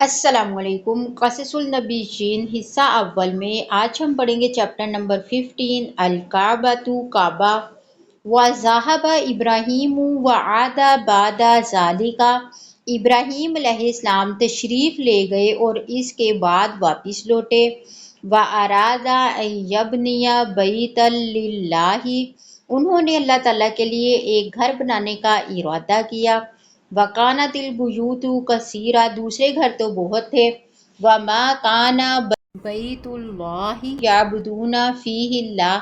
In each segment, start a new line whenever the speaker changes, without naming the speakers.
السلام علیکم۔ قصص النبیین حصہ اول میں آج ہم پڑھیں گے چیپٹر نمبر 15 الکعبۃ کعبہ۔ وذهب ابراہیم وعاد بعد ذلک، ابراہیم علیہ السلام تشریف لے گئے اور اس کے بعد واپس لوٹے۔ واراد ان یبنی بیتا للہ، انہوں نے اللہ تعالیٰ کے لیے ایک گھر بنانے کا ارادہ کیا۔ وَكَانَتِ الْبُيُوتُ كَثِيرَةً، دوسرے گھر تو بہت تھے۔ وَمَا كَانَ بَيْتُ اللَّهِ يَعْبُدُونَ فِيهِ اللَّهَ،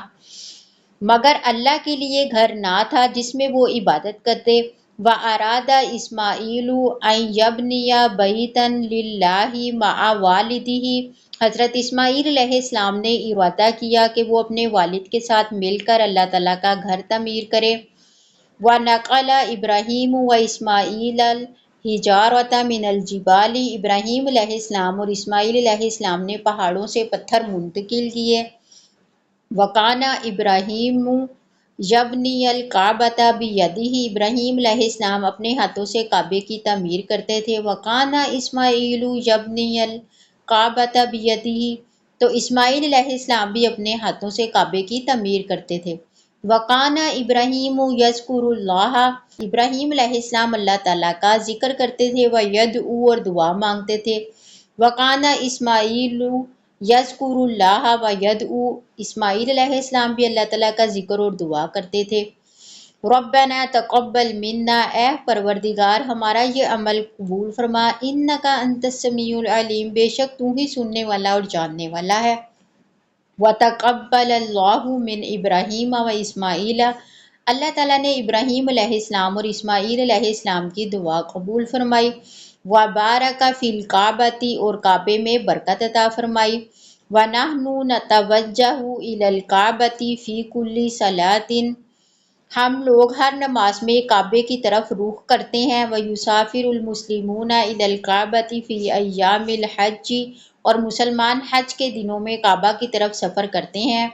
مگر اللہ کے لیے گھر نہ تھا جس میں وہ عبادت کرتے۔ وَأَرَادَ إِسْمَاعِيلُ أَن يَبْنِيَ بَيْتًا لِلَّهِ مَعَ وَالِدِهِ، حضرت اسماعیل علیہ السلام نے ارادہ کیا کہ وہ اپنے والد کے ساتھ مل کر اللہ تعالیٰ کا گھر تعمیر کرے۔ وَنَقَلَ إِبْرَاهِيمُ وَإِسْمَاعِيلُ الْحِجَارَةَ مِنَ الْجِبَالِ، ابراہیم علیہ السلام اور اسماعیل علیہ السلام نے پہاڑوں سے پتھر منتقل کیے۔ وَكَانَ إِبْرَاهِيمُ يَبْنِي الْكَعْبَةَ بِيَدِهِ، ابراہیم علیہ السلام اپنے ہاتھوں سے کعبے کی تعمیر کرتے تھے۔ وَكَانَ إِسْمَاعِيلُ يَبْنِي الْكَعْبَةَ بِيَدِهِ، تو اسماعیل علیہ السلام بھی اپنے ہاتھوں سے کعبے کی تعمیر کرتے تھے۔ وَكَانَ إِبْرَاهِيمُ يَذْكُرُ اللَّهَ، ابراہیم علیہ السلام اللہ تعالیٰ کا ذکر کرتے تھے۔ وَيَدْعُو، اور دعا مانگتے تھے۔ وَكَانَ إِسْمَاعِيلُ يَذْكُرُ اللَّهَ وَيَدْعُو، اسماعیل علیہ السلام بھی اللہ تعالیٰ کا ذکر اور دعا کرتے تھے۔ رَبَّنَا تَقَبَّلْ مِنَّا، اے پروردگار ہمارا یہ عمل قبول فرما۔ إِنَّكَ أَنتَ السَّمِيعُ الْعَلِيمُ، بے شک تو ہی سننے والا اور جاننے والا ہے۔ وَتَقَبَّلَ اللَّهُ مِنْ إِبْرَاهِيمَ وَإِسْمَاعِيلَ، اللہ تعالیٰ نے ابراہیم علیہ السلام اور اسماعیل علیہ السلام کی دعا قبول فرمائی۔ وَبَارَكَ فِي الْكَعْبَةِ، اور کعبے میں برکت عطا فرمائی۔ وَنَحْنُ نَتَوَجَّهُ إِلَى الْكَعْبَةِ فِي كُلِّ صَلَاةٍ، ہم لوگ ہر نماز میں کعبے کی طرف رخ کرتے ہیں۔ وَيُسَافِرُ الْمُسْلِمُونَ إِلَى الْكَعْبَةِ فِي أَيَّامِ الْحَجِّ، اور مسلمان حج کے دنوں میں کعبہ کی طرف سفر کرتے ہیں۔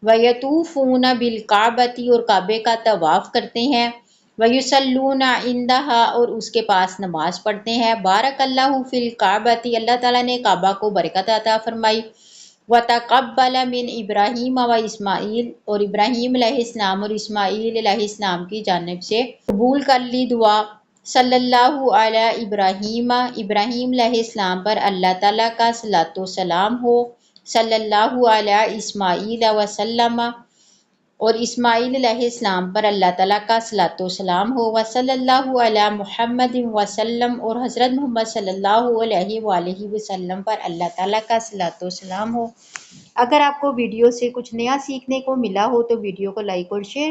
وَيَطُوفُونَ بِالْكَعْبَةِ، اور کعبے کا طواف کرتے ہیں۔ وَيُصَلُّونَ عِندَهَا، اور اس کے پاس نماز پڑھتے ہیں۔ بارک اللہ فی الکعبۃ، اللہ تعالیٰ نے کعبہ کو برکت عطا فرمائی۔ وَتَقَبَّلَ مِنْ إِبْرَاهِيمَ وَإِسْمَاعِيلَ، اور ابراہیم علیہ السلام اور اسماعیل علیہ السلام کی جانب سے قبول کر لی دعا۔ صلی اللہ علی ابراہیم، ابراہیم علیہ السلام پر اللہ تعالیٰ کا صلاۃ و سلام ہو۔ صلی اللہ علی اسماعیل وسلم، اور اسماعیل علیہ السلام پر اللہ تعالیٰ کا صلاۃ و سلام ہو۔ وصلی اللہ علی محمد وسلم، اور حضرت محمد صلی اللہ علیہ وآلہ وسلم پر اللہ تعالیٰ کا صلاۃ و سلام ہو۔ اگر آپ کو ویڈیو سے کچھ نیا سیکھنے کو ملا ہو تو ویڈیو کو لائک اور شیئر